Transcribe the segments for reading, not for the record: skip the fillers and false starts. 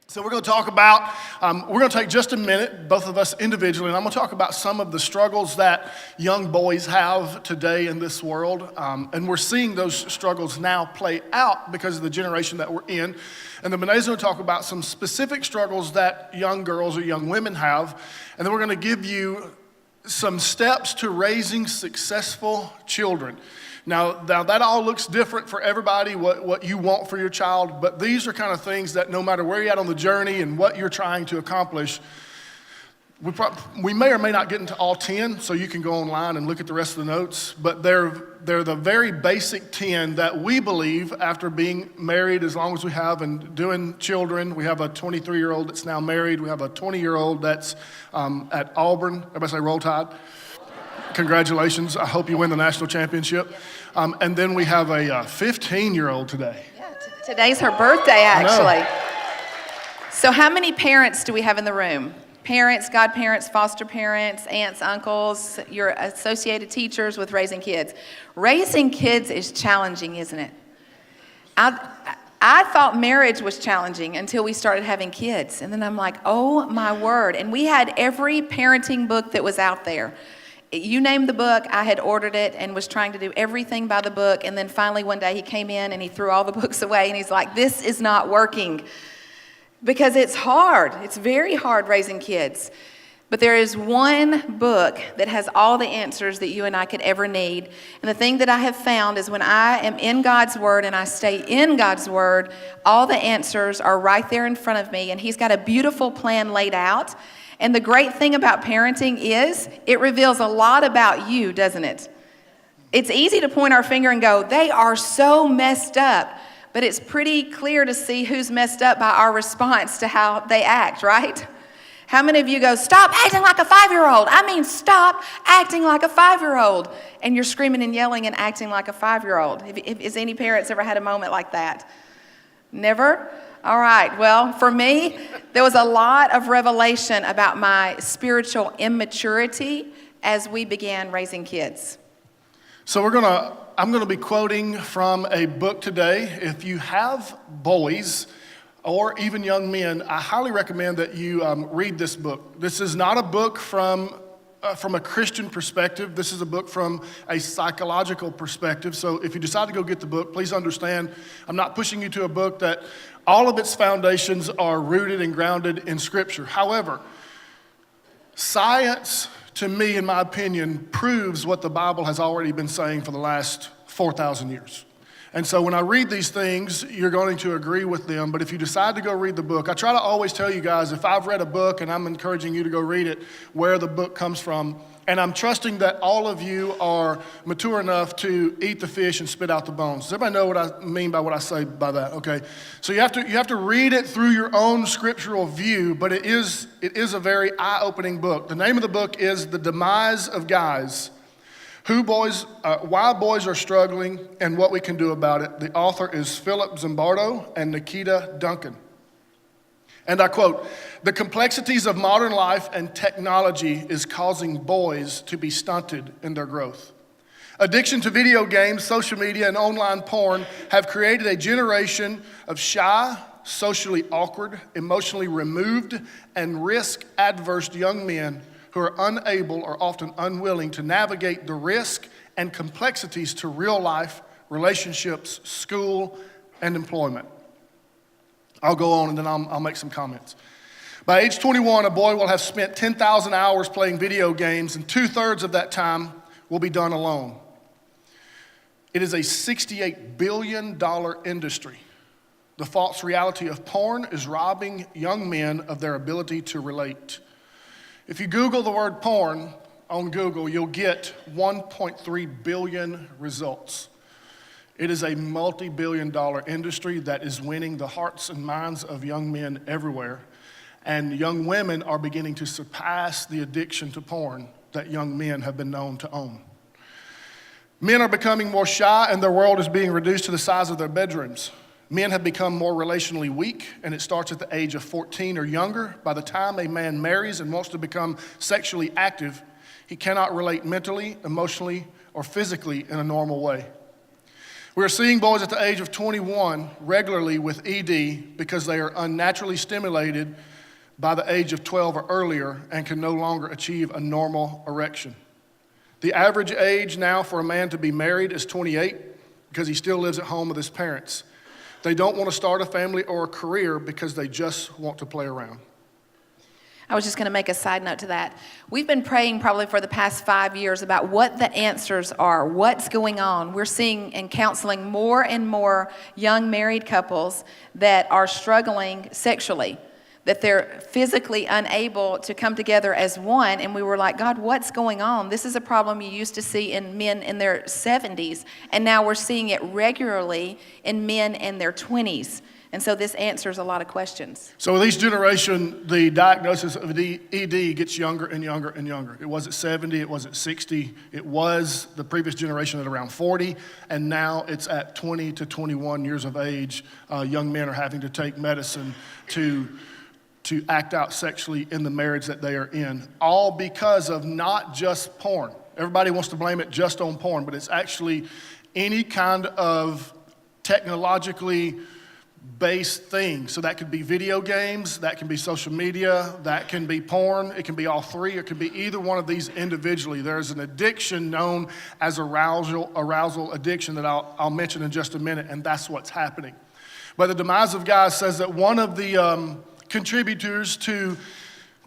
So we're going to talk about, we're going to take just a minute, both of us individually, and I'm going to talk about some of the struggles that young boys have today in this world. And we're seeing those struggles now play out because of the generation that we're in. And then Bene's going to talk about some specific struggles that young girls or young women have. And then we're going to give you some steps to raising successful children. Now that all looks different for everybody, what you want for your child, but these are kind of things that no matter where you're at on the journey and what you're trying to accomplish, we may or may not get into all 10, so you can go online and look at the rest of the notes, but they're the very basic 10 that we believe after being married as long as we have and doing children. We have a 23-year-old that's now married. We have a 20-year-old that's at Auburn. Everybody say Roll Tide. Congratulations. I hope you win the national championship. And then we have a 15-year-old today. Yeah, today's her birthday, actually. So how many parents do we have in the room? Parents, godparents, foster parents, aunts, uncles, your associated teachers with raising kids. Raising kids is challenging, isn't it? I thought marriage was challenging until we started having kids. And then I'm like, oh my word. And we had every parenting book that was out there. You named the book, I had ordered it and was trying to do everything by the book. And then finally one day he came in and he threw all the books away and he's like, this is not working. Because it's hard. It's very hard raising kids. But there is one book that has all the answers that you and I could ever need. And the thing that I have found is when I am in God's Word and I stay in God's Word, all the answers are right there in front of me. And He's got a beautiful plan laid out. And the great thing about parenting is it reveals a lot about you, doesn't it? It's easy to point our finger and go, they are so messed up. But it's pretty clear to see who's messed up by our response to how they act, right? How many of you go, stop acting like a 5-year-old? I mean, stop acting like a 5-year-old. And you're screaming and yelling and acting like a 5-year-old. Has any parents ever had a moment like that? Never? All right, well, for me, there was a lot of revelation about my spiritual immaturity as we began raising kids. So I'm going to be quoting from a book today. If you have boys or even young men, I highly recommend that you read this book. This is not a book from a Christian perspective. This is a book from a psychological perspective. So if you decide to go get the book, please understand, I'm not pushing you to a book that all of its foundations are rooted and grounded in Scripture. However, science, to me, in my opinion, proves what the Bible has already been saying for the last 4,000 years. And so when I read these things, you're going to agree with them. But if you decide to go read the book, I try to always tell you guys, if I've read a book and I'm encouraging you to go read it, where the book comes from. And I'm trusting that all of you are mature enough to eat the fish and spit out the bones. Does everybody know what I mean by what I say by that? Okay. So you have to read it through your own scriptural view, but it is a very eye-opening book. The name of the book is The Demise of Guys. Why boys are struggling and what we can do about it. The author is Philip Zimbardo and Nikita Duncan. And I quote, "The complexities of modern life and technology is causing boys to be stunted in their growth. Addiction to video games, social media, and online porn have created a generation of shy, socially awkward, emotionally removed, and risk-adverse young men who are unable or often unwilling to navigate the risk and complexities to real life, relationships, school, and employment." I'll go on and then I'll make some comments. By age 21, a boy will have spent 10,000 hours playing video games, and 2/3 of that time will be done alone. It is a $68 billion industry. The false reality of porn is robbing young men of their ability to relate. If you Google the word porn on Google, you'll get 1.3 billion results. It is a multi-billion-dollar industry that is winning the hearts and minds of young men everywhere. And young women are beginning to surpass the addiction to porn that young men have been known to own. Men are becoming more shy and their world is being reduced to the size of their bedrooms. Men have become more relationally weak, and it starts at the age of 14 or younger. By the time a man marries and wants to become sexually active, he cannot relate mentally, emotionally, or physically in a normal way. We're seeing boys at the age of 21 regularly with ED because they are unnaturally stimulated by the age of 12 or earlier and can no longer achieve a normal erection. The average age now for a man to be married is 28 because he still lives at home with his parents. They don't want to start a family or a career because they just want to play around. I was just going to make a side note to that. We've been praying probably for the past 5 years about what the answers are, what's going on. We're seeing and counseling more and more young married couples that are struggling sexually, that they're physically unable to come together as one. And we were like, God, what's going on? This is a problem you used to see in men in their 70s, and now we're seeing it regularly in men in their 20s. And so this answers a lot of questions. So with each generation, the diagnosis of ED gets younger and younger and younger. It was at 70, it was at 60, it was the previous generation at around 40, and now it's at 20 to 21 years of age. Young men are having to take medicine to act out sexually in the marriage that they are in, all because of not just porn. Everybody wants to blame it just on porn, but it's actually any kind of technologically based thing. So that could be video games, that can be social media, that can be porn, it can be all three, it can be either one of these individually. There's an addiction known as arousal addiction that I'll mention in just a minute, and that's what's happening. But the demise of guys says that one of the contributors to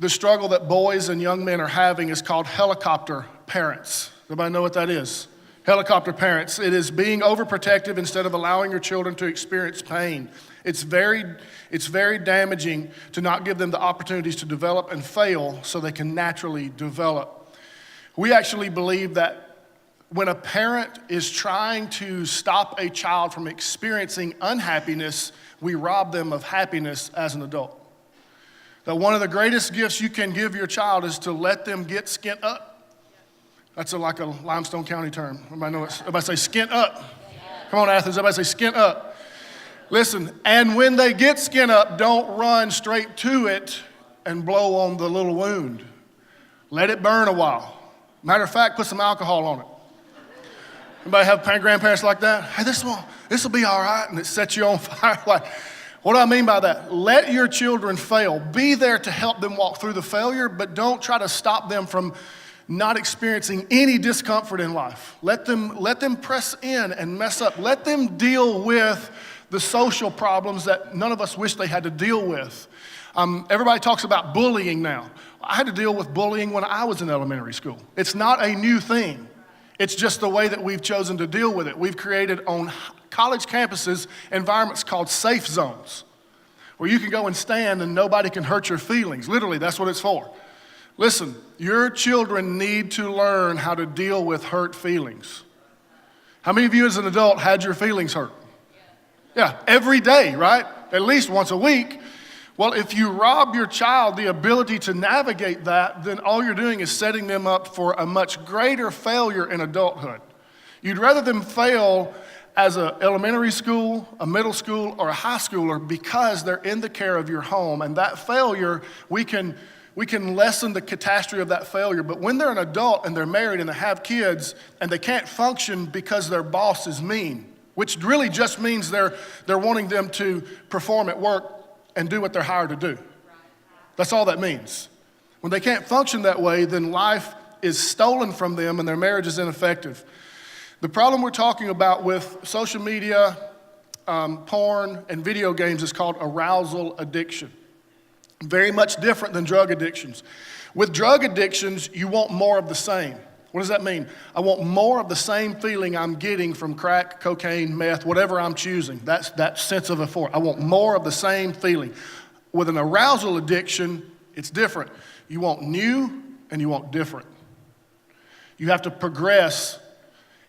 the struggle that boys and young men are having is called helicopter parents. Everybody know what that is? Helicopter parents. It is being overprotective instead of allowing your children to experience pain. It's very damaging to not give them the opportunities to develop and fail so they can naturally develop. We actually believe that when a parent is trying to stop a child from experiencing unhappiness, we rob them of happiness as an adult. That one of the greatest gifts you can give your child is to let them get skint up. That's like a Limestone County term. Everybody know it? Everybody say skint up. Come on, Athens, everybody say skint up. Listen, and when they get skint up, don't run straight to it and blow on the little wound. Let it burn a while. Matter of fact, put some alcohol on it. Anybody have grandparents like that? Hey, this will be all right, and it sets you on fire. Like, what do I mean by that? Let your children fail. Be there to help them walk through the failure, but don't try to stop them from not experiencing any discomfort in life. Let them press in and mess up. Let them deal with the social problems that none of us wish they had to deal with. Everybody talks about bullying now. I had to deal with bullying when I was in elementary school. It's not a new thing. It's just the way that we've chosen to deal with it. We've created on college campuses environments called safe zones where you can go and stand and nobody can hurt your feelings. Literally, that's what it's for. Listen, your children need to learn how to deal with hurt feelings. How many of you as an adult had your feelings hurt? Yeah, every day, right? At least once a week. Well, if you rob your child the ability to navigate that, then all you're doing is setting them up for a much greater failure in adulthood. You'd rather them fail as an elementary school, a middle school, or a high schooler because they're in the care of your home. And that failure, we can lessen the catastrophe of that failure. But when they're an adult and they're married and they have kids and they can't function because their boss is mean, which really just means they're wanting them to perform at work and do what they're hired to do. That's all that means. When they can't function that way, then life is stolen from them and their marriage is ineffective. The problem we're talking about with social media, porn, and video games is called arousal addiction. Very much different than drug addictions. With drug addictions, you want more of the same. What does that mean? I want more of the same feeling I'm getting from crack, cocaine, meth, whatever I'm choosing. That's that sense of euphoric. I want more of the same feeling. With an arousal addiction, it's different. You want new and you want different. You have to progress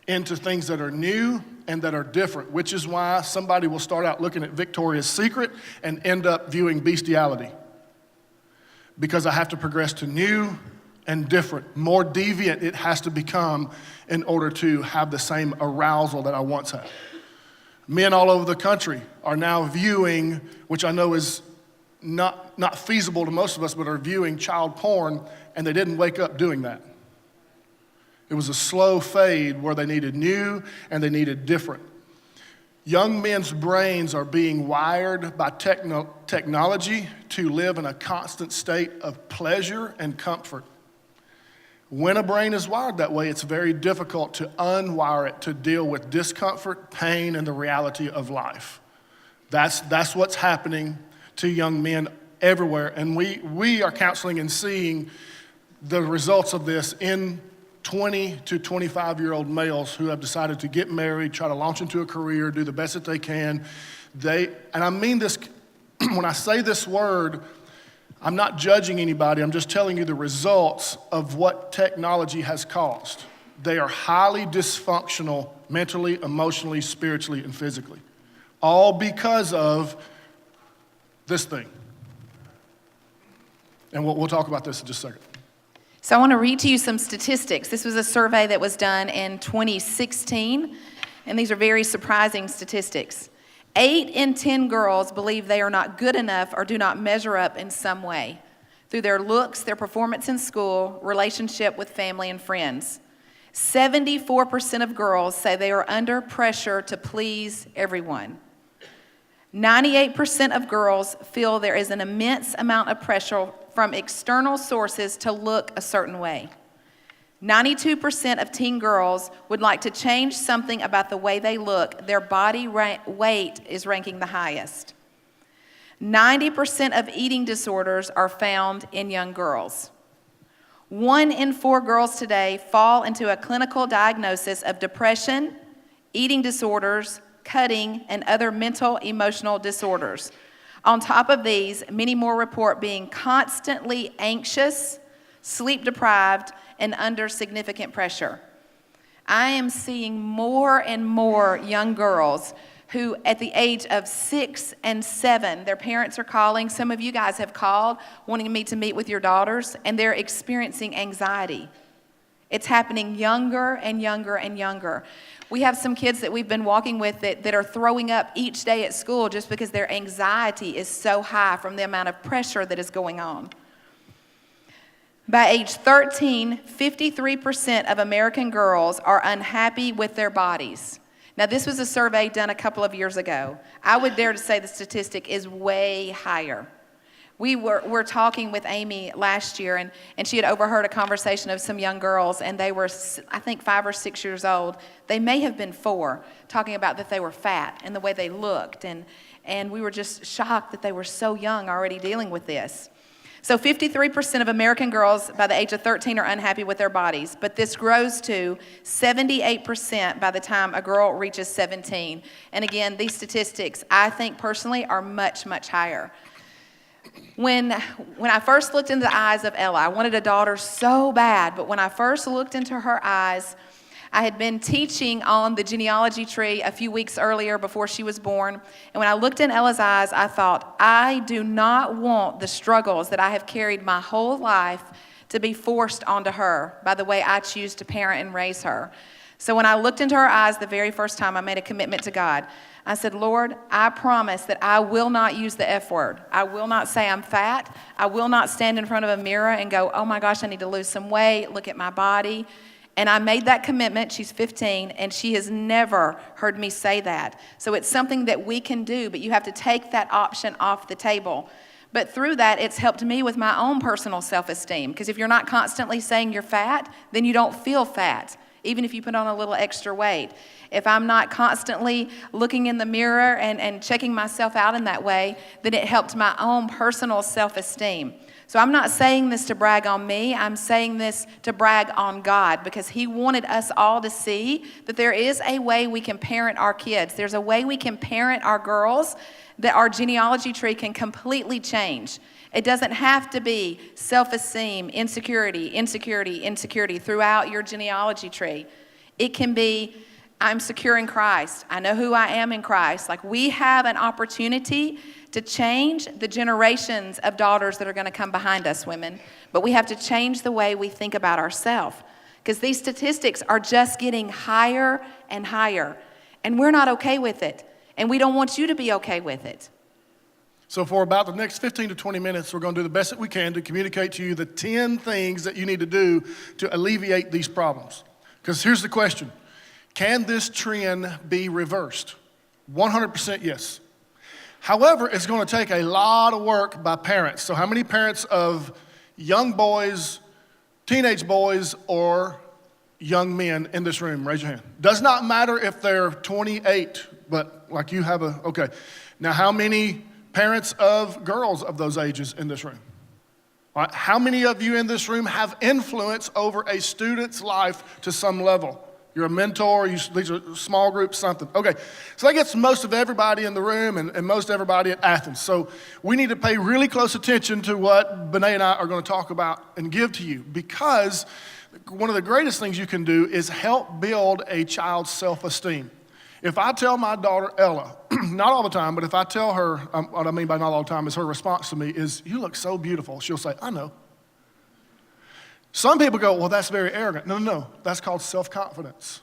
into things that are new and that are different, which is why somebody will start out looking at Victoria's Secret and end up viewing bestiality. Because I have to progress to new and different, more deviant it has to become in order to have the same arousal that I once had. Men all over the country are now viewing, which I know is not feasible to most of us, but are viewing child porn, and they didn't wake up doing that. It was a slow fade where they needed new and they needed different. Young men's brains are being wired by technology to live in a constant state of pleasure and comfort. When a brain is wired that way, it's very difficult to unwire it to deal with discomfort, pain, and the reality of life. That's what's happening to young men everywhere. And we are counseling and seeing the results of this in 20 to 25-year-old males who have decided to get married, try to launch into a career, do the best that they can. And I mean this, when I say this word, I'm not judging anybody. I'm just telling you the results of what technology has caused. They are highly dysfunctional mentally, emotionally, spiritually, and physically. All because of this thing. And we'll talk about this in just a second. So I want to read to you some statistics. This was a survey that was done in 2016, and these are very surprising statistics. 8 in 10 girls believe they are not good enough or do not measure up in some way through their looks, their performance in school, relationship with family and friends. 74% of girls say they are under pressure to please everyone. 98% of girls feel there is an immense amount of pressure from external sources to look a certain way. 92% of teen girls would like to change something about the way they look. Their body weight is ranking the highest. 90% of eating disorders are found in young girls. 1 in 4 girls today fall into a clinical diagnosis of depression, eating disorders, cutting, and other mental emotional disorders. On top of these, many more report being constantly anxious, sleep deprived, and under significant pressure. I am seeing more and more young girls who at the age of 6 and 7, their parents are calling. Some of you guys have called wanting me to meet with your daughters, and they're experiencing anxiety. It's happening younger and younger and younger. We have some kids that we've been walking with that are throwing up each day at school just because their anxiety is so high from the amount of pressure that is going on. By age 13, 53% of American girls are unhappy with their bodies. Now, this was a survey done a couple of years ago. I would dare to say the statistic is way higher. We were talking with Amy last year, and she had overheard a conversation of some young girls, and they were, I think, 5 or 6 years old. They may have been 4, talking about that they were fat and the way they looked, and we were just shocked that they were so young already dealing with this. So 53% of American girls by the age of 13 are unhappy with their bodies, but this grows to 78% by the time a girl reaches 17. And again, these statistics, I think personally, are much, much higher. When I first looked into the eyes of Ella, I wanted a daughter so bad, but when I first looked into her eyes, I had been teaching on the genealogy tree a few weeks earlier before she was born, and when I looked in Ella's eyes, I thought, I do not want the struggles that I have carried my whole life to be forced onto her by the way I choose to parent and raise her. So when I looked into her eyes the very first time, I made a commitment to God. I said, Lord, I promise that I will not use the F word. I will not say I'm fat. I will not stand in front of a mirror and go, oh my gosh, I need to lose some weight, look at my body. And I made that commitment. She's 15, and she has never heard me say that. So it's something that we can do, but you have to take that option off the table. But through that, it's helped me with my own personal self-esteem, because if you're not constantly saying you're fat, then you don't feel fat, even if you put on a little extra weight. If I'm not constantly looking in the mirror and checking myself out in that way, then it helped my own personal self-esteem. So I'm not saying this to brag on me. I'm saying this to brag on God, because He wanted us all to see that there is a way we can parent our kids. There's a way we can parent our girls that our genealogy tree can completely change. It doesn't have to be self-esteem, insecurity throughout your genealogy tree. It can be, I'm secure in Christ. I know who I am in Christ. Like, we have an opportunity to change the generations of daughters that are going to come behind us, women. But we have to change the way we think about ourselves, because these statistics are just getting higher and higher, and we're not okay with it, and we don't want you to be okay with it. So for about the next 15 to 20 minutes, we're going to do the best that we can to communicate to you the 10 things that you need to do to alleviate these problems. Because here's the question: can this trend be reversed? 100% yes. However, it's going to take a lot of work by parents. So how many parents of young boys, teenage boys, or young men in this room? Raise your hand. Does not matter if they're 28, but like you have okay. Now, how many parents of girls of those ages in this room? All right. How many of you in this room have influence over a student's life to some level? You're a mentor, these are small groups, something. Okay, so that gets most of everybody in the room and most everybody at Athens. So we need to pay really close attention to what Benet and I are going to talk about and give to you, because one of the greatest things you can do is help build a child's self-esteem. If I tell my daughter Ella, not all the time, but if I tell her, what I mean by not all the time is her response to me is, "You look so beautiful," she'll say, "I know." Some people go, "Well, that's very arrogant." No, that's called self-confidence.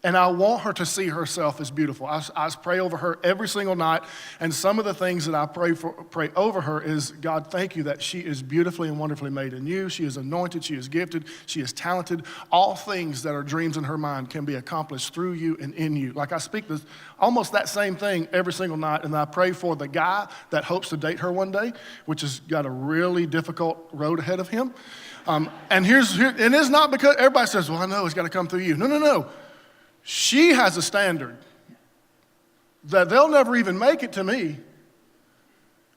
And I want her to see herself as beautiful. I pray over her every single night, and some of the things that I pray over her is, God, thank you that she is beautifully and wonderfully made in you. She is anointed, she is gifted, she is talented. All things that are dreams in her mind can be accomplished through you and in you. Like I speak this, almost that same thing every single night, and I pray for the guy that hopes to date her one day, which has got a really difficult road ahead of him. And it's not because everybody says, "Well, I know it's got to come through you." No. She has a standard that they'll never even make it to me,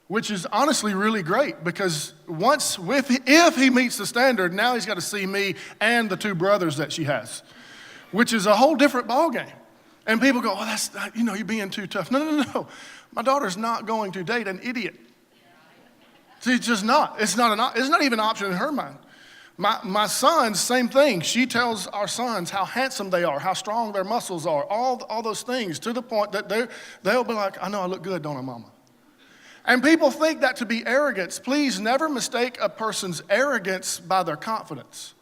which is honestly really great, because if he meets the standard, now he's got to see me and the two brothers that she has, which is a whole different ballgame. And people go, "Oh, you're being too tough." No. My daughter's not going to date an idiot. She's just not. It's not even an option in her mind. My sons, same thing. She tells our sons how handsome they are, how strong their muscles are, all those things, to the point that they'll be like, "I know I look good, don't I, Mama?" And people think that to be arrogance. Please never mistake a person's arrogance by their confidence.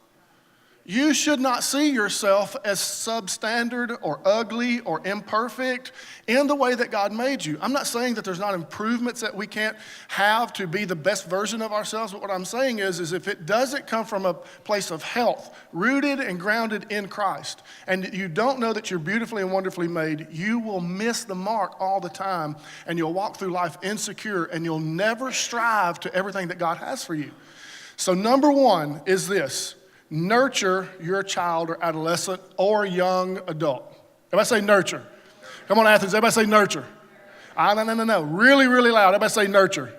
You should not see yourself as substandard or ugly or imperfect in the way that God made you. I'm not saying that there's not improvements that we can't have to be the best version of ourselves, but what I'm saying is if it doesn't come from a place of health, rooted and grounded in Christ, and you don't know that you're beautifully and wonderfully made, you will miss the mark all the time, and you'll walk through life insecure, and you'll never strive to everything that God has for you. So number one is this: nurture your child or adolescent or young adult. Everybody say nurture. Come on, Athens, everybody say nurture. No. Really, really loud. Everybody say nurture.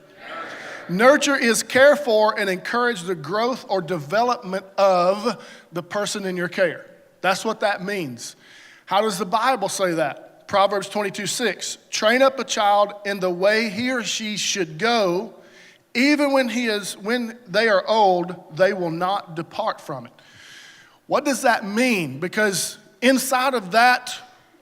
Nurture is care for and encourage the growth or development of the person in your care. That's what that means. How does the Bible say that? Proverbs 22:6. Train up a child in the way he or she should go. Even when they are old, they will not depart from it. What does that mean? Because inside of that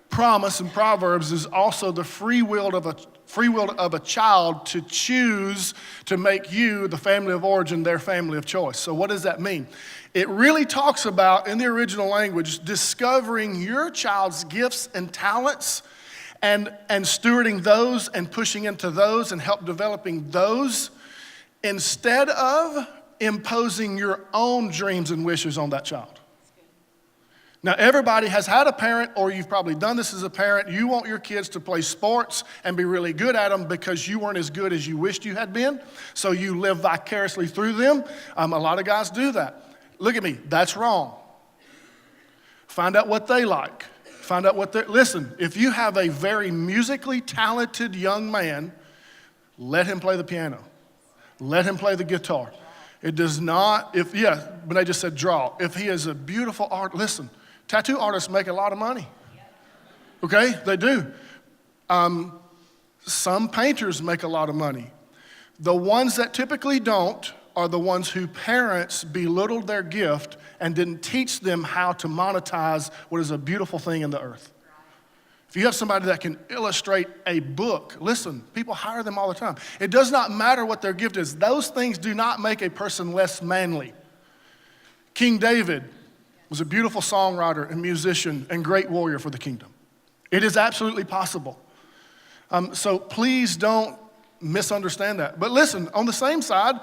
promise in Proverbs is also the free will of a child to choose to make you, the family of origin, their family of choice. So what does that mean? It really talks about, in the original language, discovering your child's gifts and talents and stewarding those and pushing into those and help developing those, instead of imposing your own dreams and wishes on that child. Now, everybody has had a parent, or you've probably done this as a parent. You want your kids to play sports and be really good at them because you weren't as good as you wished you had been, so you live vicariously through them. A lot of guys do that. Look at me, that's wrong. Find out what they like. Listen, if you have a very musically talented young man, let him play the piano. Let him play the guitar. It does not, but I just said draw. If he is a beautiful art, listen, tattoo artists make a lot of money. Okay, they do. Some painters make a lot of money. The ones that typically don't are the ones whose parents belittled their gift and didn't teach them how to monetize what is a beautiful thing in the earth. If you have somebody that can illustrate a book, listen, people hire them all the time. It does not matter what their gift is. Those things do not make a person less manly. King David was a beautiful songwriter and musician and great warrior for the kingdom. It is absolutely possible. So please don't misunderstand that. But listen, on the same side,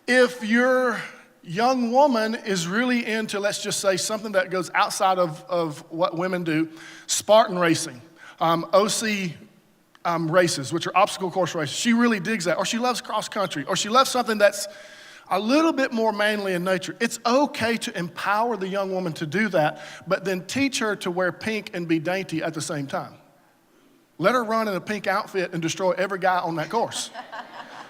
if your young woman is really into, let's just say, something that goes outside of what women do, Spartan racing. OC races, which are obstacle course races. She really digs that. Or she loves cross country. Or she loves something that's a little bit more manly in nature. It's okay to empower the young woman to do that, but then teach her to wear pink and be dainty at the same time. Let her run in a pink outfit and destroy every guy on that course.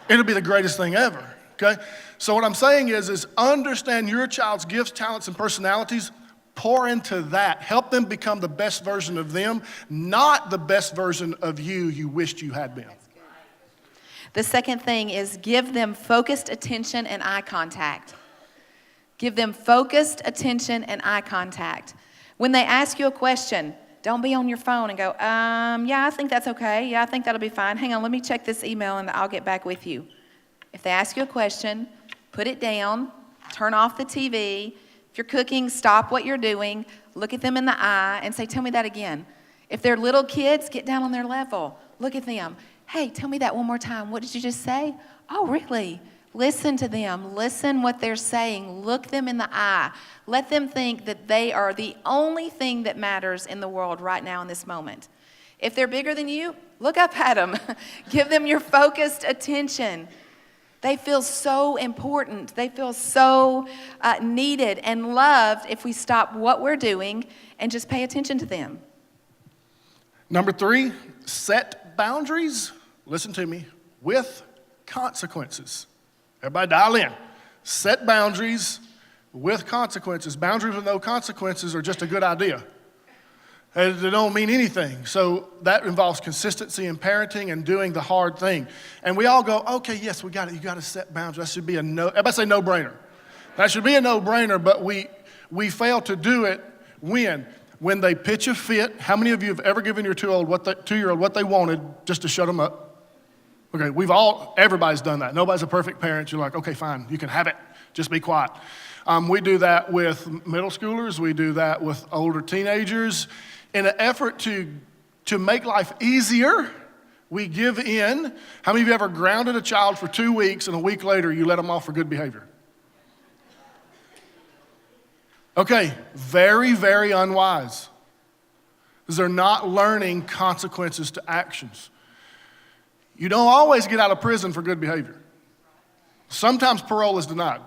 It'll be the greatest thing ever, okay? So what I'm saying is understand your child's gifts, talents, and personalities. Pour into that. Help them become the best version of them, not the best version of you wished you had been. The second thing is give them focused attention and eye contact. Give them focused attention and eye contact. When they ask you a question, don't be on your phone and go, yeah, I think that's okay. Yeah, I think that'll be fine. Hang on, let me check this email and I'll get back with you. If they ask you a question, put it down, turn off the TV. If you're cooking, stop what you're doing, look at them in the eye and say, tell me that again. If they're little kids, get down on their level. Look at them. Hey, tell me that one more time. What did you just say? Oh, really? Listen to them. Listen what they're saying. Look them in the eye. Let them think that they are the only thing that matters in the world right now in this moment. If they're bigger than you, look up at them. Give them your focused attention. They feel so important. They feel so needed and loved if we stop what we're doing and just pay attention to them. Number 3, set boundaries, listen to me, with consequences. Everybody dial in. Set boundaries with consequences. Boundaries with no consequences are just a good idea. They don't mean anything. So that involves consistency in parenting and doing the hard thing. And we all go, okay, yes, we got it. You got to set boundaries. That should be everybody say no-brainer. That should be a no-brainer, but we fail to do it when they pitch a fit. How many of you have ever given your two-year-old what they wanted just to shut them up? Okay, everybody's done that. Nobody's a perfect parent. You're like, okay, fine, you can have it. Just be quiet. We do that with middle schoolers. We do that with older teenagers. In an effort to make life easier, we give in. How many of you ever grounded a child for 2 weeks and a week later you let them off for good behavior? Okay, very, very unwise. Because they're not learning consequences to actions. You don't always get out of prison for good behavior. Sometimes parole is denied.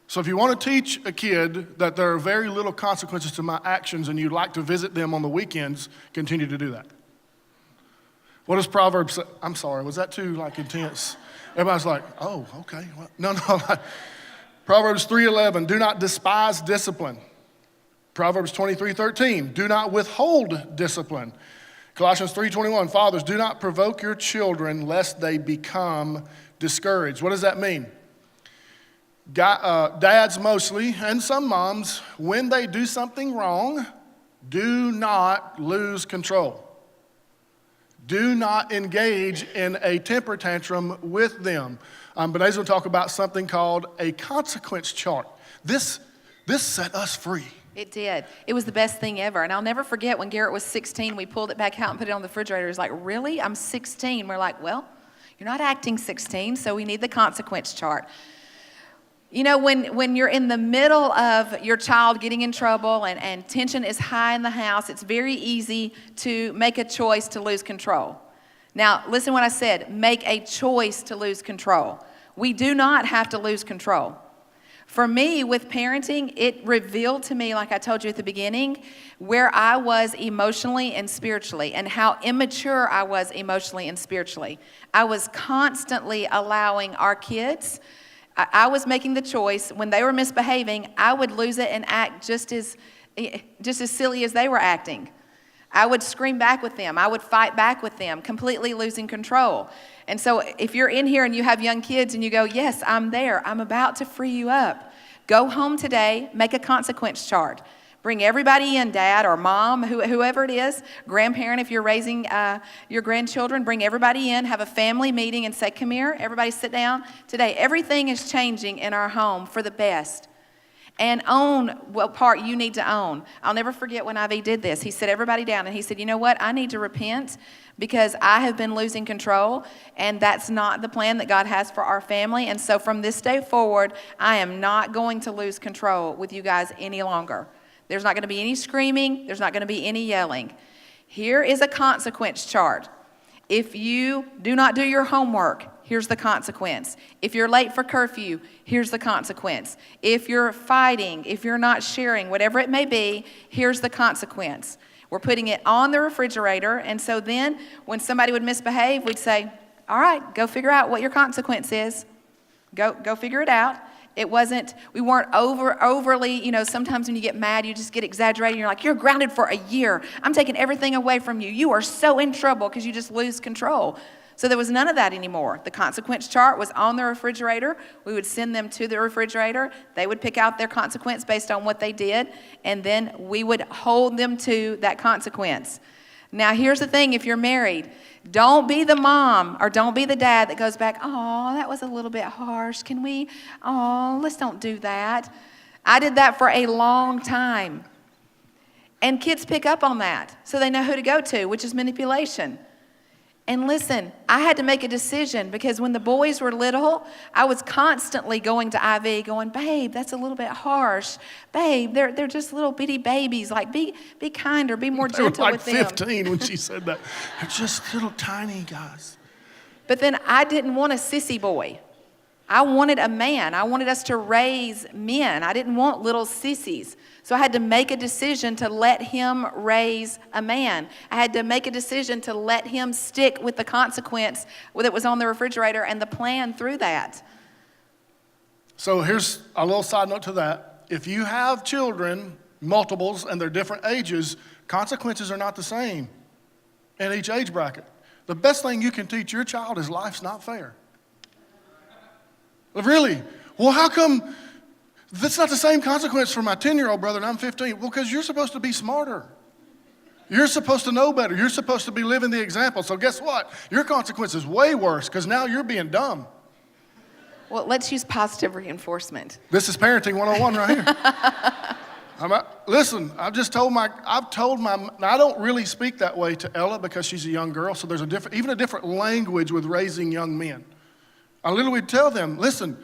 So if you want to teach a kid that there are very little consequences to my actions and you'd like to visit them on the weekends, continue to do that. What does Proverbs say? I'm sorry, was that too intense? Everybody's like, oh, okay. Well, no. Proverbs 3:11, do not despise discipline. Proverbs 23:13, do not withhold discipline. Colossians 3:21, fathers, do not provoke your children lest they become discouraged. What does that mean? Dads mostly, and some moms, when they do something wrong, do not lose control. Do not engage in a temper tantrum with them. Bene's going to talk about something called a consequence chart. This set us free. It did. It was the best thing ever. And I'll never forget when Garrett was 16, we pulled it back out and put it on the refrigerator. He's like, really? I'm 16. We're like, well, you're not acting 16, so we need the consequence chart. You know, when you're in the middle of your child getting in trouble and tension is high in the house, it's very easy to make a choice to lose control. Now, listen to what I said. Make a choice to lose control. We do not have to lose control. For me, with parenting, it revealed to me, like I told you at the beginning, where I was emotionally and spiritually and how immature I was emotionally and spiritually. I was constantly allowing our kids, I was making the choice, when they were misbehaving, I would lose it and act just as silly as they were acting. I would scream back with them. I would fight back with them, completely losing control. And so if you're in here and you have young kids and you go, yes, I'm there. I'm about to free you up. Go home today, make a consequence chart. Bring everybody in, dad or mom, whoever it is, grandparent if you're raising your grandchildren, bring everybody in, have a family meeting and say, come here, everybody sit down. Today, everything is changing in our home for the best. And own what part you need to own. I'll never forget when Ivy did this. He set everybody down and he said, you know what? I need to repent because I have been losing control and that's not the plan that God has for our family. And so from this day forward, I am not going to lose control with you guys any longer. There's not going to be any screaming. There's not going to be any yelling. Here is a consequence chart. If you do not do your homework, here's the consequence. If you're late for curfew, here's the consequence. If you're fighting, if you're not sharing, whatever it may be, here's the consequence. We're putting it on the refrigerator, and so then when somebody would misbehave, we'd say, all right, go figure out what your consequence is. Go figure it out. We weren't overly, sometimes when you get mad, you just get exaggerated. You're like, you're grounded for a year. I'm taking everything away from you. You are so in trouble because you just lose control. So there was none of that anymore. The consequence chart was on the refrigerator. We would send them to the refrigerator. They would pick out their consequence based on what they did, and then we would hold them to that consequence. Now, here's the thing, if you're married, don't be the mom or don't be the dad that goes back, oh, that was a little bit harsh. Let's don't do that. I did that for a long time. And kids pick up on that, so they know who to go to, which is manipulation. And listen, I had to make a decision because when the boys were little, I was constantly going to IV going, babe, that's a little bit harsh. Babe, they're just little bitty babies. Like, be kinder, be more gentle with them. They were like 15 when she said that. They're just little tiny guys. But then I didn't want a sissy boy. I wanted a man. I wanted us to raise men. I didn't want little sissies. So I had to make a decision to let him raise a man. I had to make a decision to let him stick with the consequence that was on the refrigerator and the plan through that. So here's a little side note to that. If you have children, multiples, and they're different ages, consequences are not the same in each age bracket. The best thing you can teach your child is life's not fair. Really? Well, how come that's not the same consequence for my 10-year-old brother and I'm 15? Well, because you're supposed to be smarter. You're supposed to know better. You're supposed to be living the example. So guess what? Your consequence is way worse because now you're being dumb. Well, let's use positive reinforcement. This is parenting 101 right here. Listen, I don't really speak that way to Ella because she's a young girl, so there's even a different language with raising young men. I literally would tell them, listen,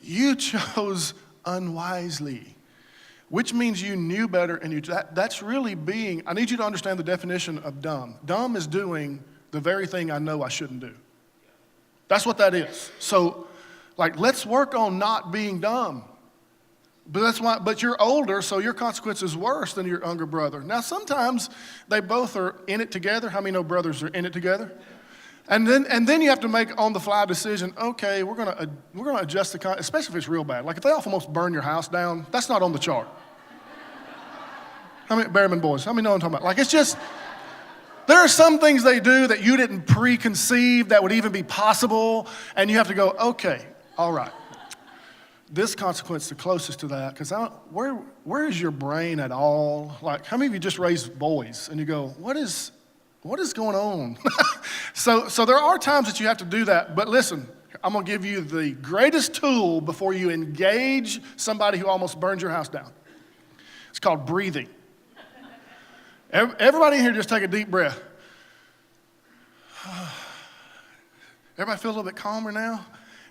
you chose unwisely, which means you knew better, and that's really being, I need you to understand the definition of dumb. Dumb is doing the very thing I know I shouldn't do. That's what that is. So, let's work on not being dumb. But you're older, so your consequence is worse than your younger brother. Now, sometimes they both are in it together. How many know brothers are in it together? And then you have to make on-the-fly decision. Okay, we're gonna adjust especially if it's real bad. Like if they almost burn your house down, that's not on the chart. How many Bearman boys? How many know what I'm talking about? Like it's just there are some things they do that you didn't preconceive that would even be possible, and you have to go, okay, all right. This consequence is the closest to that because where is your brain at all? Like how many of you just raised boys and you go, what is going on? So there are times that you have to do that. But listen, I'm going to give you the greatest tool before you engage somebody who almost burned your house down. It's called breathing. Everybody in here just take a deep breath. Everybody feel a little bit calmer now?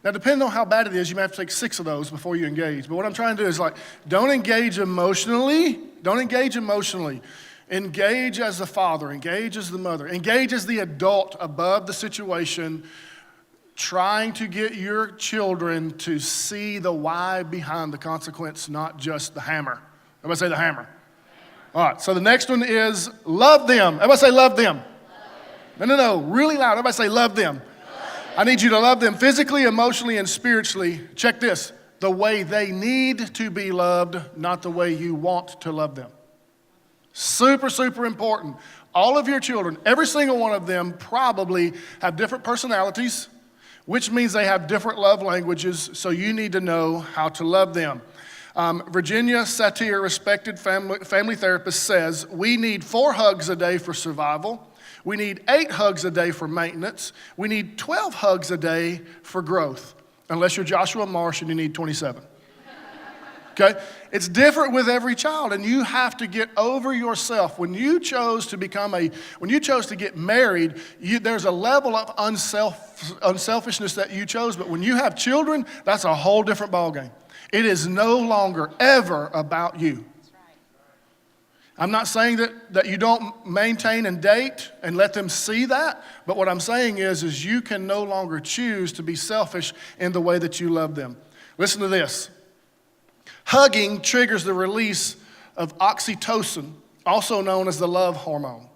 Now, depending on how bad it is, you may have to take 6 of those before you engage. But what I'm trying to do is don't engage emotionally. Don't engage emotionally. Engage as the father, engage as the mother, engage as the adult above the situation, trying to get your children to see the why behind the consequence, not just the hammer. Everybody say the hammer. All right, so the next one is love them. Everybody say love them. No, really loud. Everybody say love them. I need you to love them physically, emotionally, and spiritually. Check this, the way they need to be loved, not the way you want to love them. Super, super important. All of your children, every single one of them probably have different personalities, which means they have different love languages, so you need to know how to love them. Virginia Satir, respected family therapist, says, we need 4 hugs a day for survival. We need 8 hugs a day for maintenance. We need 12 hugs a day for growth, unless you're Joshua Marsh and you need 27. Okay? It's different with every child, and you have to get over yourself. When you chose to get married, there's a level of unselfishness that you chose, but when you have children, that's a whole different ballgame. It is no longer ever about you. I'm not saying that you don't maintain and date and let them see that, but what I'm saying is you can no longer choose to be selfish in the way that you love them. Listen to this. Hugging triggers the release of oxytocin, also known as the love hormone.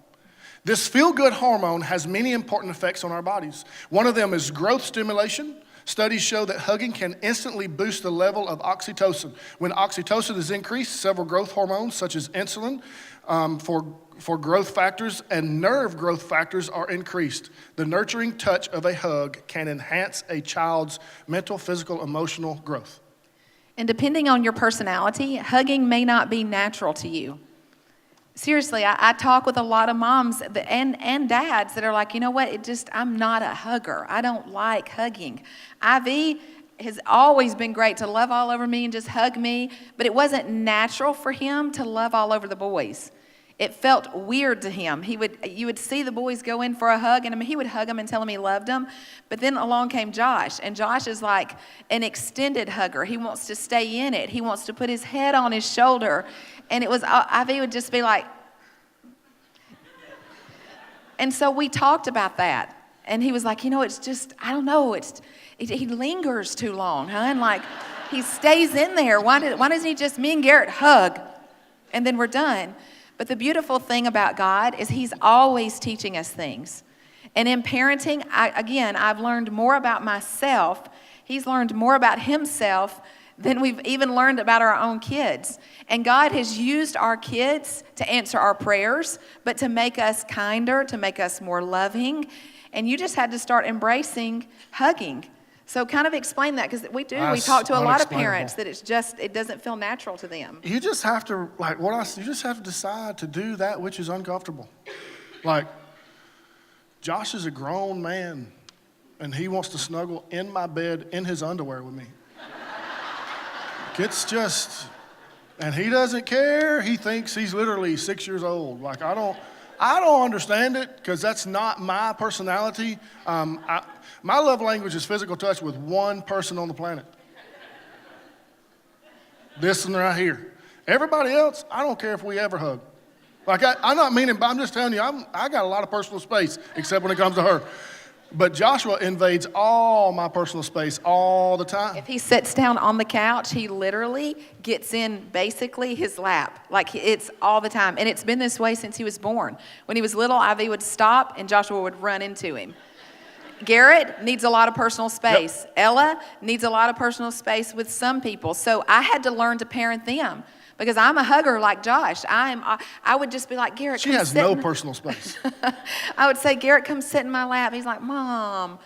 This feel-good hormone has many important effects on our bodies. One of them is growth stimulation. Studies show that hugging can instantly boost the level of oxytocin. When oxytocin is increased, several growth hormones, such as insulin for growth factors and nerve growth factors, are increased. The nurturing touch of a hug can enhance a child's mental, physical, emotional growth. And depending on your personality, hugging may not be natural to you. Seriously, I talk with a lot of moms and dads that are like, you know what, I'm not a hugger. I don't like hugging. Ivy has always been great to love all over me and just hug me, but it wasn't natural for him to love all over the boys. It felt weird to him. You would see the boys go in for a hug, and he would hug them and tell them he loved them. But then along came Josh, and Josh is like an extended hugger. He wants to stay in it. He wants to put his head on his shoulder. And it was, Ivy would just be like, and so we talked about that. And he was like, it's just, I don't know, he lingers too long, huh? And like, he stays in there. Why doesn't he just, me and Garrett hug, and then we're done? But the beautiful thing about God is he's always teaching us things. And in parenting, I've learned more about myself. He's learned more about himself than we've even learned about our own kids. And God has used our kids to answer our prayers, but to make us kinder, to make us more loving. And you just had to start embracing hugging. So kind of explain that, because we talk to a lot of parents that it doesn't feel natural to them. You just have to, you just have to decide to do that which is uncomfortable. Like, Josh is a grown man, and he wants to snuggle in my bed in his underwear with me. It's just, and he doesn't care. He thinks he's literally 6 years old. Like, I don't understand it, because that's not my personality. My love language is physical touch with one person on the planet. This one right here. Everybody else, I don't care if we ever hug. Like, I'm not meaning, but I'm just telling you, I got a lot of personal space, except when it comes to her. But Joshua invades all my personal space all the time. If he sits down on the couch, he literally gets in basically his lap. Like, it's all the time. And it's been this way since he was born. When he was little, Ivy would stop and Joshua would run into him. Garrett needs a lot of personal space. Yep. Ella needs a lot of personal space with some people. So I had to learn to parent them. Because I'm a hugger like Josh. I would just be like, Garrett, come sit. She has no personal space. I would say, Garrett, come sit in my lap. He's like, Mom.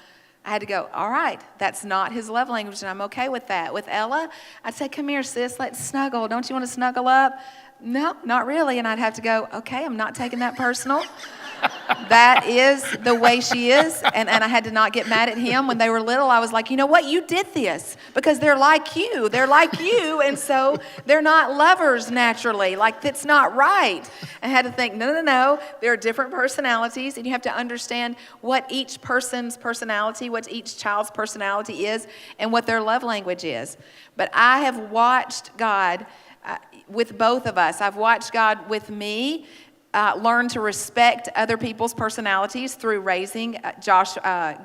I had to go, all right, that's not his love language, and I'm okay with that. With Ella, I'd say, come here, sis, let's snuggle. Don't you want to snuggle up? No, not really. And I'd have to go, okay, I'm not taking that personal. That is the way she is. And I had to not get mad at him. When they were little, I was like, you know what? You did this because they're like you. They're like you. And so they're not lovers naturally. Like, that's not right. I had to think, no. There are different personalities. And you have to understand what each person's personality, what each child's personality is, and what their love language is. But I have watched God with both of us. I've watched God with me learn to respect other people's personalities through raising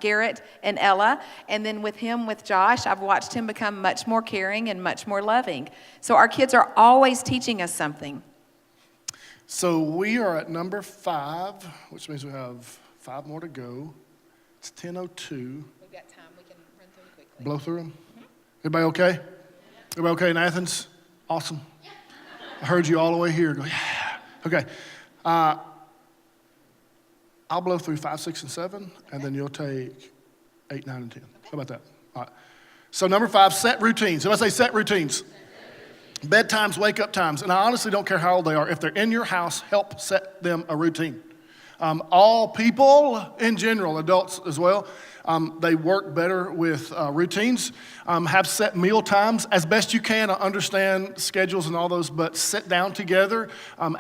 Garrett and Ella. And then with Josh, I've watched him become much more caring and much more loving. So our kids are always teaching us something. So we are at number 5, which means we have 5 more to go. It's 10:02. We've got time. We can run through quickly. Blow through them? Mm-hmm. Everybody okay? Everybody okay in Athens? Awesome. Yeah. I heard you all the way here. Go, yeah. Okay. I'll blow through 5, 6, and 7, and then you'll take 8, 9, and 10. How about that? All right. So number 5, set routines. If I say set routines, bedtimes, wake-up times, and I honestly don't care how old they are. If they're in your house, help set them a routine. All people in general, adults as well, they work better with routines. Have set meal times as best you can. I understand schedules and all those, but sit down together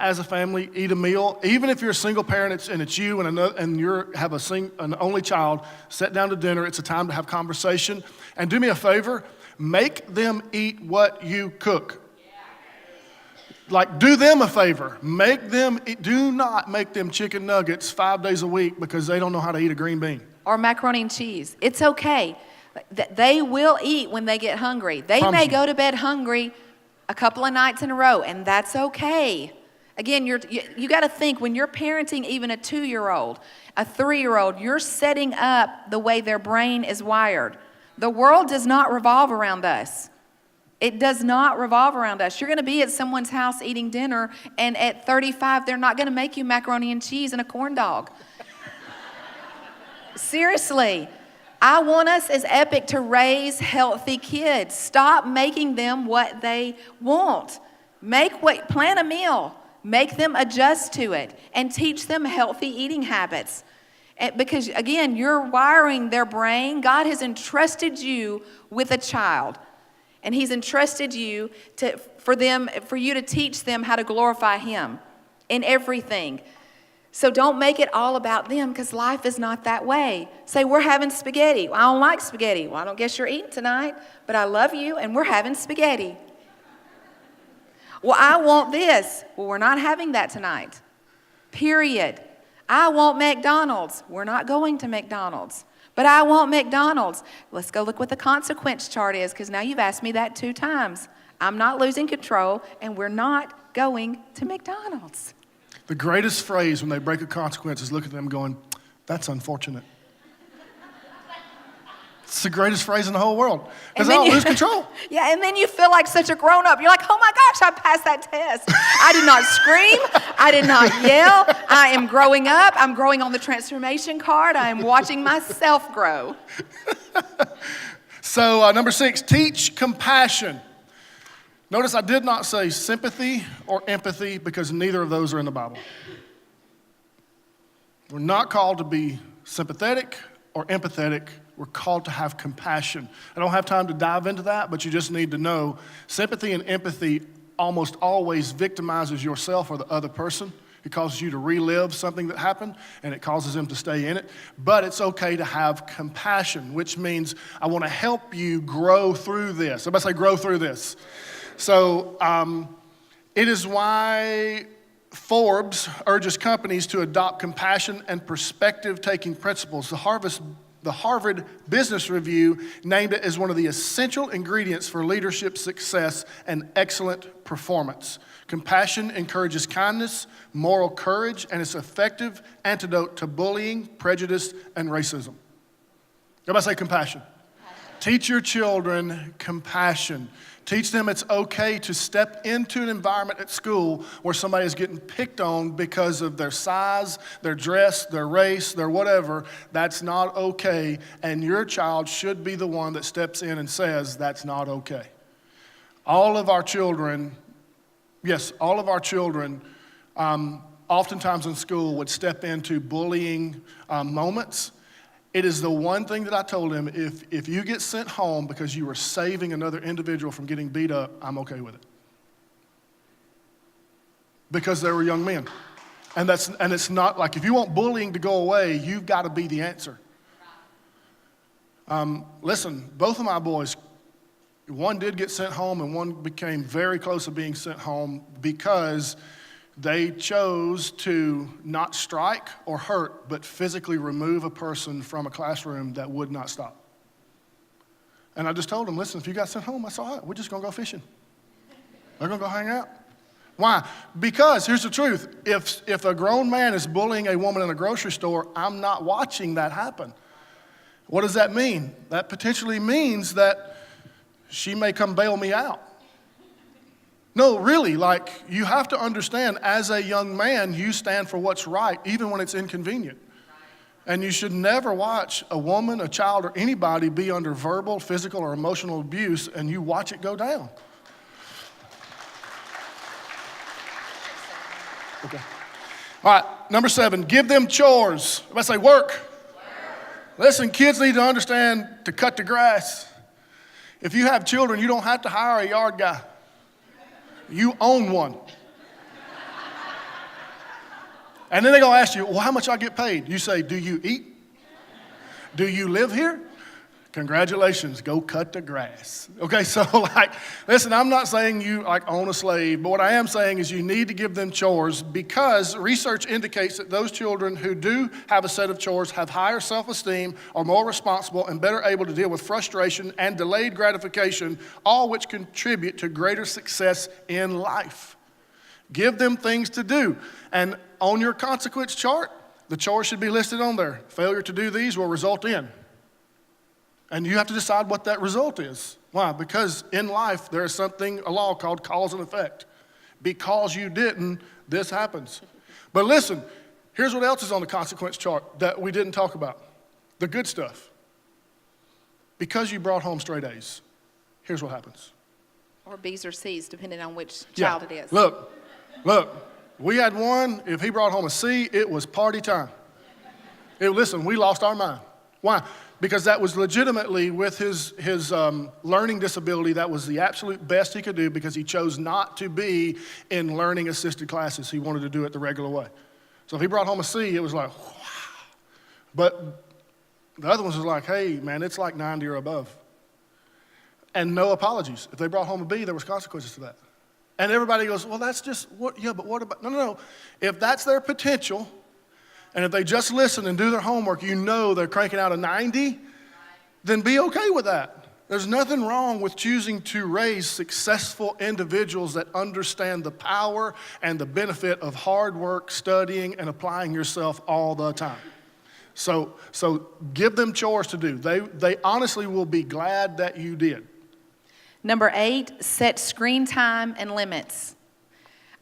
as a family, eat a meal. Even if you're a single parent and it's you and you have an only child, sit down to dinner. It's a time to have conversation. And do me a favor, make them eat what you cook. Like, do them a favor. Do not make them chicken nuggets 5 days a week because they don't know how to eat a green bean. Or macaroni and cheese. It's okay. They will eat when they get hungry. They Promise may you. go to bed hungry a couple of nights in a row, and that's okay. Again, you got to think, when you're parenting even a 2-year-old, a 3-year-old, you're setting up the way their brain is wired. The world does not revolve around us. It does not revolve around us. You're going to be at someone's house eating dinner, and at 35, they're not going to make you macaroni and cheese and a corn dog. Seriously. I want us as Epic to raise healthy kids. Stop making them what they want. Plan a meal. Make them adjust to it and teach them healthy eating habits. Because again, you're wiring their brain. God has entrusted you with a child. And he's entrusted you for you to teach them how to glorify him in everything. So don't make it all about them, because life is not that way. Say, we're having spaghetti. Well, I don't like spaghetti. Well, I don't guess you're eating tonight, but I love you and we're having spaghetti. Well, I want this. Well, we're not having that tonight. Period. I want McDonald's. We're not going to McDonald's. But I want McDonald's. Let's go look what the consequence chart is, because now you've asked me that 2 times. I'm not losing control, and we're not going to McDonald's. The greatest phrase when they break a consequence is look at them going, that's unfortunate. It's the greatest phrase in the whole world. Because I don't lose control. Yeah, and then you feel like such a grown-up. You're like, oh my gosh, I passed that test. I did not scream. I did not yell. I am growing up. I'm growing on the transformation card. I am watching myself grow. So number 6, teach compassion. Notice I did not say sympathy or empathy, because neither of those are in the Bible. We're not called to be sympathetic or empathetic. We're called to have compassion. I don't have time to dive into that, but you just need to know sympathy and empathy almost always victimizes yourself or the other person. It causes you to relive something that happened, and it causes them to stay in it. But it's okay to have compassion, which means I want to help you grow through this. Everybody say grow through this. So it is why Forbes urges companies to adopt compassion and perspective-taking principles. The Harvard Business Review named it as one of the essential ingredients for leadership success and excellent performance. Compassion encourages kindness, moral courage, and it's an effective antidote to bullying, prejudice, and racism. Everybody say compassion. Teach your children compassion. Teach them it's okay to step into an environment at school where somebody is getting picked on because of their size, their dress, their race, their whatever. That's not okay, and your child should be the one that steps in and says that's not okay. All of our children, oftentimes in school would step into bullying moments. It is the one thing that I told him, if you get sent home because you were saving another individual from getting beat up, I'm okay with it. Because they were young men. And it's not like, if you want bullying to go away, you've got to be the answer. Listen, both of my boys, one did get sent home and one became very close to being sent home because they chose to not strike or hurt, but physically remove a person from a classroom that would not stop. And I just told them, listen, if you got sent home, that's all right. We're just going to go fishing. They're going to go hang out. Why? Because here's the truth. If a grown man is bullying a woman in a grocery store, I'm not watching that happen. What does that mean? That potentially means that she may come bail me out. No, really, you have to understand, as a young man, you stand for what's right, even when it's inconvenient. And you should never watch a woman, a child, or anybody be under verbal, physical, or emotional abuse, and you watch it go down. Okay. All right, number 7, give them chores. Everybody say work. Listen, kids need to understand to cut the grass. If you have children, you don't have to hire a yard guy. You own one. And then they're going to ask you, well, how much I get paid? You say, do you eat? Do you live here? Congratulations, go cut the grass. Okay, so listen, I'm not saying you own a slave, but what I am saying is you need to give them chores because research indicates that those children who do have a set of chores have higher self-esteem, are more responsible, and better able to deal with frustration and delayed gratification, all which contribute to greater success in life. Give them things to do. And on your consequence chart, the chores should be listed on there. Failure to do these will result in. And you have to decide what that result is. Why? Because in life, there is a law called cause and effect. Because you didn't, this happens. But listen, here's what else is on the consequence chart that we didn't talk about. The good stuff. Because you brought home straight A's, here's what happens. Or B's or C's, depending on which child it is. Look, we had one, if he brought home a C, it was party time. Listen, we lost our mind. Why? Because that was legitimately with his learning disability, that was the absolute best he could do because he chose not to be in learning assisted classes. He wanted to do it the regular way. So if he brought home a C, it was like, wow. But the other ones was like, hey, man, it's like 90 or above. And no apologies. If they brought home a B, there was consequences to that. And everybody goes, well, that's just, what? Yeah, but what about, no. If that's their potential, and if they just listen and do their homework, you know they're cranking out a 90, then be okay with that. There's nothing wrong with choosing to raise successful individuals that understand the power and the benefit of hard work, studying, and applying yourself all the time. So give them chores to do. They honestly will be glad that you did. Number 8, set screen time and limits.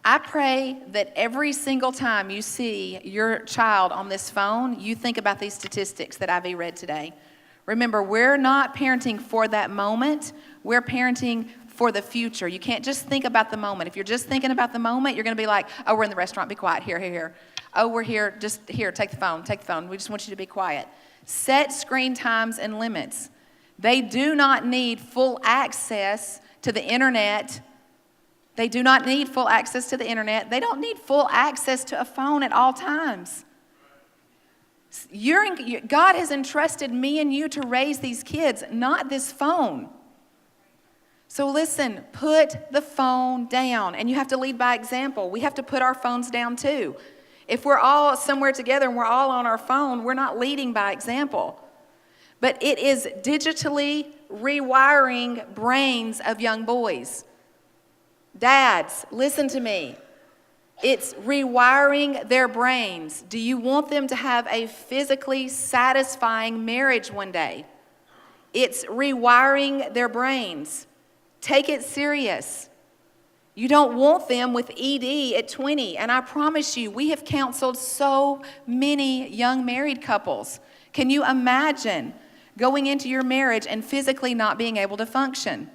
I pray that every single time you see your child on this phone, you think about these statistics that Ivy read today. Remember, we're not parenting for that moment. We're parenting for the future. You can't just think about the moment. If you're just thinking about the moment, you're going to be like, oh, we're in the restaurant, be quiet. Here. Oh, we're here, just here, take the phone. We just want you to be quiet. Set screen times and limits. They do not need full access to the internet. They do not need full access to the internet. They don't need full access to a phone at all times. God has entrusted me and you to raise these kids, not this phone. So listen, put the phone down. And you have to lead by example. We have to put our phones down too. If we're all somewhere together and we're all on our phone, we're not leading by example. But it is digitally rewiring brains of young boys. Dads, listen to me. It's rewiring their brains. Do you want them to have a physically satisfying marriage one day? It's rewiring their brains. Take it serious. You don't want them with ED at 20. And I promise you, we have counseled so many young married couples. Can you imagine going into your marriage and physically not being able to function?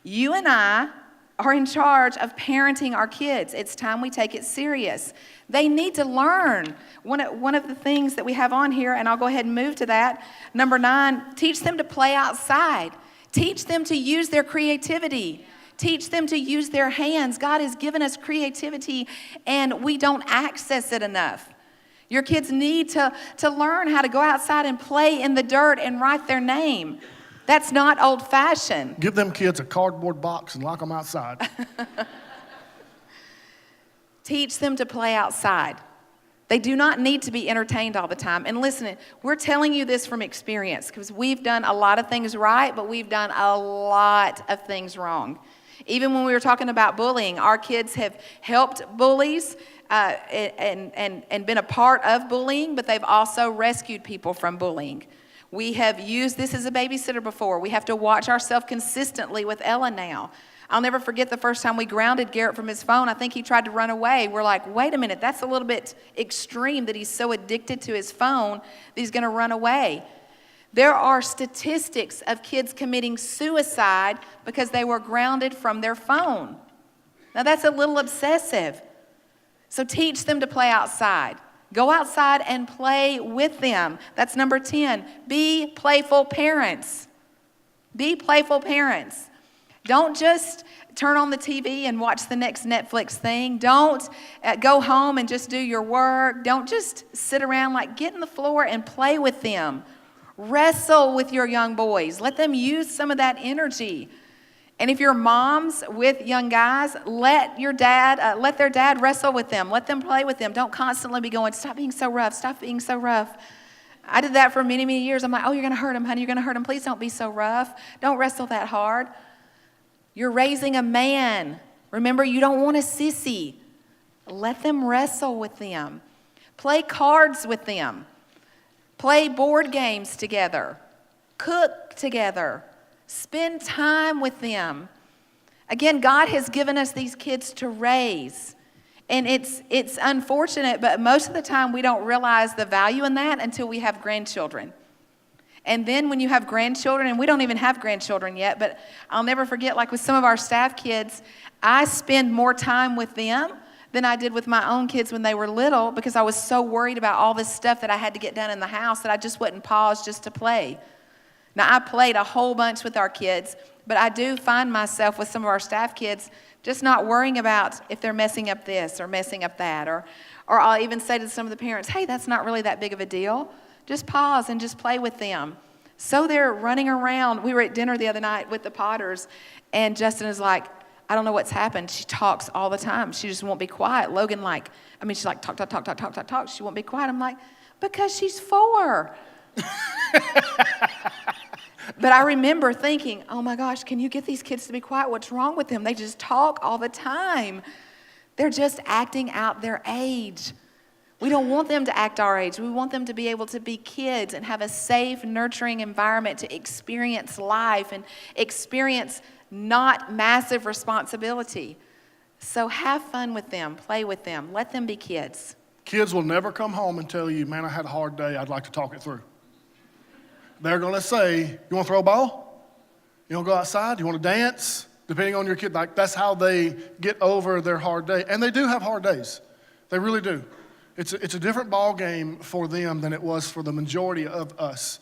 You and I are in charge of parenting our kids. It's time we take it serious. They need to learn. One of the things that we have on here, and I'll go ahead and move to that, number 9, teach them to play outside. Teach them to use their creativity. Teach them to use their hands. God has given us creativity, and we don't access it enough. Your kids need to learn how to go outside and play in the dirt and write their name. That's not old-fashioned. Give them kids a cardboard box and lock them outside. Teach them to play outside. They do not need to be entertained all the time. And listen, we're telling you this from experience because we've done a lot of things right, but we've done a lot of things wrong. Even when we were talking about bullying, our kids have helped bullies and been a part of bullying, but they've also rescued people from bullying. We have used this as a babysitter before. We have to watch ourselves consistently with Ella now. I'll never forget the first time we grounded Garrett from his phone. I think he tried to run away. We're like, wait a minute, that's a little bit extreme that he's so addicted to his phone that he's going to run away. There are statistics of kids committing suicide because they were grounded from their phone. Now that's a little obsessive. So teach them to play outside. Go outside and play with them. That's number 10. Be playful parents. Be playful parents. Don't just turn on the TV and watch the next Netflix thing. Don't go home and just do your work. Don't just sit around. Get in the floor and play with them. Wrestle with your young boys. Let them use some of that energy. And if you're moms with young guys, let their dad wrestle with them. Let them play with them. Don't constantly be going, stop being so rough, stop being so rough. I did that for many, many years. I'm like, oh, you're going to hurt him, honey. You're going to hurt him. Please don't be so rough. Don't wrestle that hard. You're raising a man. Remember, you don't want a sissy. Let them wrestle with them. Play cards with them. Play board games together. Cook together. Spend time with them. Again, God has given us these kids to raise. And it's unfortunate, but most of the time we don't realize the value in that until we have grandchildren. And then when you have grandchildren, and we don't even have grandchildren yet, but I'll never forget, like with some of our staff kids, I spend more time with them than I did with my own kids when they were little because I was so worried about all this stuff that I had to get done in the house that I just wouldn't pause just to play. Now, I played a whole bunch with our kids, but I do find myself with some of our staff kids just not worrying about if they're messing up this or messing up that. Or I'll even say to some of the parents, hey, that's not really that big of a deal. Just pause and just play with them. So they're running around. We were at dinner the other night with the Potters, and Justin is like, I don't know what's happened. She talks all the time. She just won't be quiet. Logan she's like, talk, talk, talk, talk, talk, talk, talk. She won't be quiet. I'm like, because she's 4. But I remember thinking, oh my gosh, can you get these kids to be quiet? What's wrong with them? They just talk all the time. They're just acting out their age. We don't want them to act our age. We want them to be able to be kids and have a safe, nurturing environment to experience life and experience not massive responsibility. So have fun with them, play with them, let them be kids. Kids will never come home and tell you, man, I had a hard day, I'd like to talk it through. They're going to say, you want to throw a ball? You want to go outside? You want to dance? Depending on your kid, like that's how they get over their hard day. And they do have hard days. They really do. It's a different ball game for them than it was for the majority of us.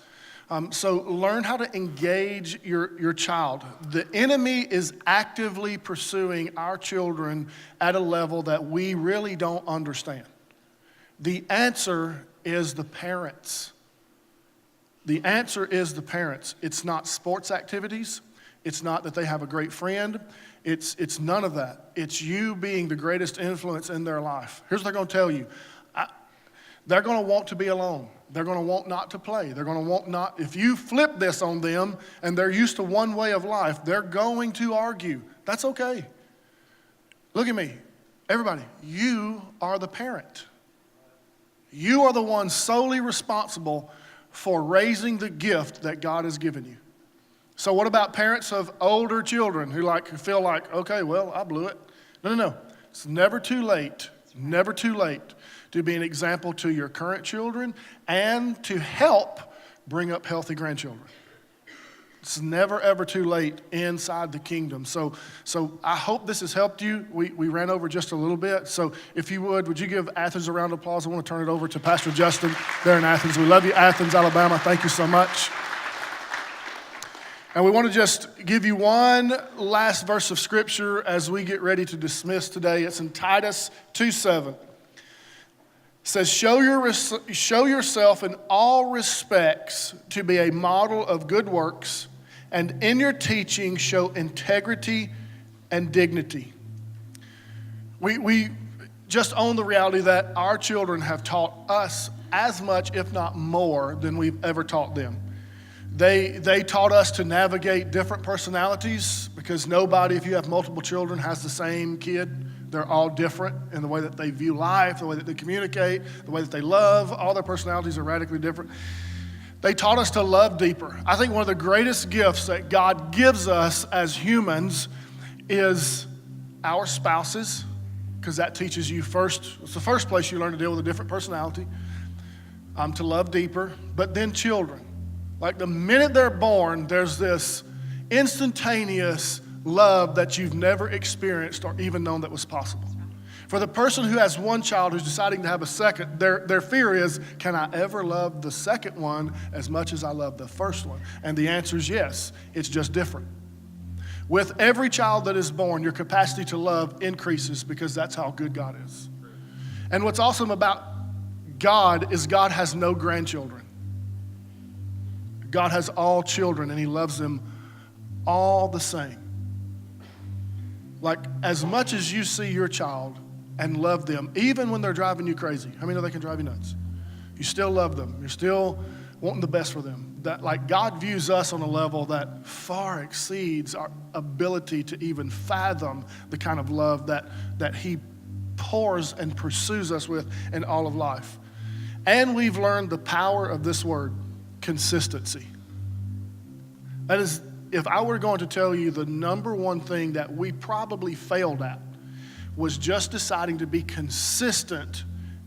So learn how to engage your child. The enemy is actively pursuing our children at a level that we really don't understand. The answer is the parents. The answer is the parents. It's not sports activities. It's not that they have a great friend. It's none of that. It's you being the greatest influence in their life. Here's what they're going to tell you. They're going to want to be alone. They're going to want not to play. They're going to want not, if you flip this on them and they're used to one way of life, they're going to argue. That's okay. Look at me. Everybody, you are the parent. You are the one solely responsible for raising the gift that God has given you. So what about parents of older children who feel like, okay, well, I blew it. No. It's never too late to be an example to your current children and to help bring up healthy grandchildren. It's never, ever too late inside the kingdom. So I hope this has helped you. We ran over just a little bit. So if you would you give Athens a round of applause? I want to turn it over to Pastor Justin there in Athens. We love you, Athens, Alabama. Thank you so much. And we want to just give you one last verse of Scripture as we get ready to dismiss today. It's in Titus 2:7. It says, show yourself in all respects to be a model of good works, and in your teaching show integrity and dignity. We just own the reality that our children have taught us as much, if not more, than we've ever taught them. They taught us to navigate different personalities because nobody, if you have multiple children, has the same kid. They're all different in the way that they view life, the way that they communicate, the way that they love. All their personalities are radically different. They taught us to love deeper. I think one of the greatest gifts that God gives us as humans is our spouses, because that teaches you first. It's the first place you learn to deal with a different personality, to love deeper, but then children. Like the minute they're born, there's this instantaneous love that you've never experienced or even known that was possible. For the person who has one child who's deciding to have a second, their fear is, can I ever love the second one as much as I love the first one? And the answer is yes, it's just different. With every child that is born, your capacity to love increases because that's how good God is. And what's awesome about God is God has no grandchildren. God has all children and he loves them all the same. Like, as much as you see your child and love them, even when they're driving you crazy, how many know they can drive you nuts? You still love them. You're still wanting the best for them. That, like, God views us on a level that far exceeds our ability to even fathom the kind of love that he pours and pursues us with in all of life. And we've learned the power of this word, consistency. That is, if I were going to tell you the number one thing that we probably failed at was just deciding to be consistent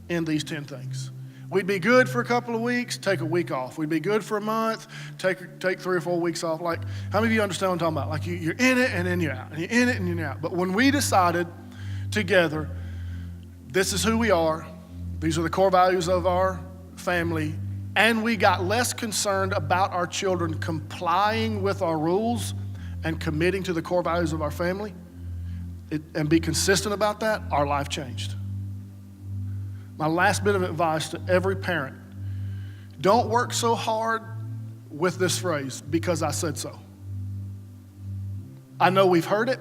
in these 10 things. We'd be good for a couple of weeks, take a week off. We'd be good for a month, take 3 or 4 weeks off. Like, how many of you understand what I'm talking about? Like, you're in it and then you're out, and you're in it and you're out. But when we decided together, this is who we are, these are the core values of our family, and we got less concerned about our children complying with our rules and committing to the core values of our family, and be consistent about that, our life changed. My last bit of advice to every parent, don't work so hard with this phrase, because I said so. I know we've heard it.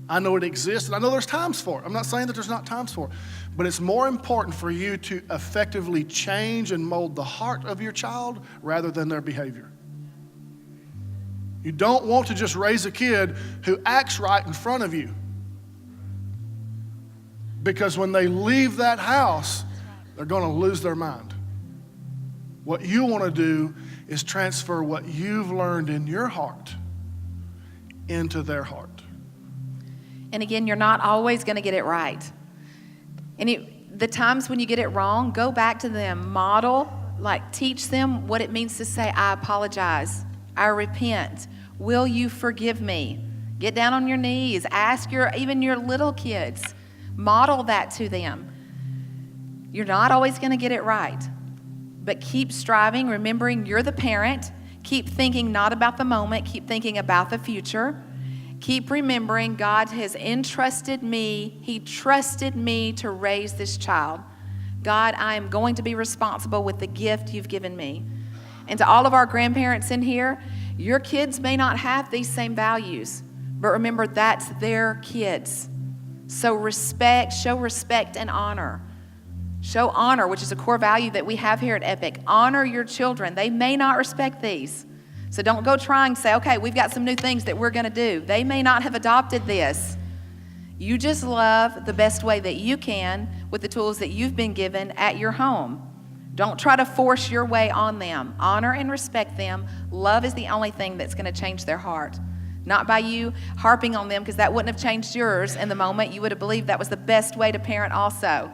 I know it exists, and I know there's times for it. I'm not saying that there's not times for it, but it's more important for you to effectively change and mold the heart of your child rather than their behavior. You don't want to just raise a kid who acts right in front of you, because when they leave that house, they're going to lose their mind. What you want to do is transfer what you've learned in your heart into their heart. And again, you're not always going to get it right. And the times when you get it wrong, go back to them. Model, like, teach them what it means to say, I apologize. I repent. Will you forgive me? Get down on your knees. Ask even your little kids. Model that to them. You're not always going to get it right, but keep striving, remembering you're the parent. Keep thinking not about the moment, keep thinking about the future. Keep remembering God has entrusted me, he trusted me to raise this child. God, I am going to be responsible with the gift you've given me. And to all of our grandparents in here, your kids may not have these same values, but remember, that's their kids. So show respect and honor. Show honor, which is a core value that we have here at Epic. Honor your children. They may not respect these. So don't go try and say, okay, we've got some new things that we're going to do. They may not have adopted this. You just love the best way that you can with the tools that you've been given at your home. Don't try to force your way on them. Honor and respect them. Love is the only thing that's going to change their heart. Not by you harping on them, because that wouldn't have changed yours in the moment. You would have believed that was the best way to parent also.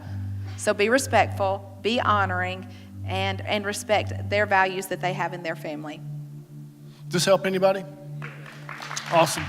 So be respectful, be honoring, and respect their values that they have in their family. Does this help anybody? Awesome.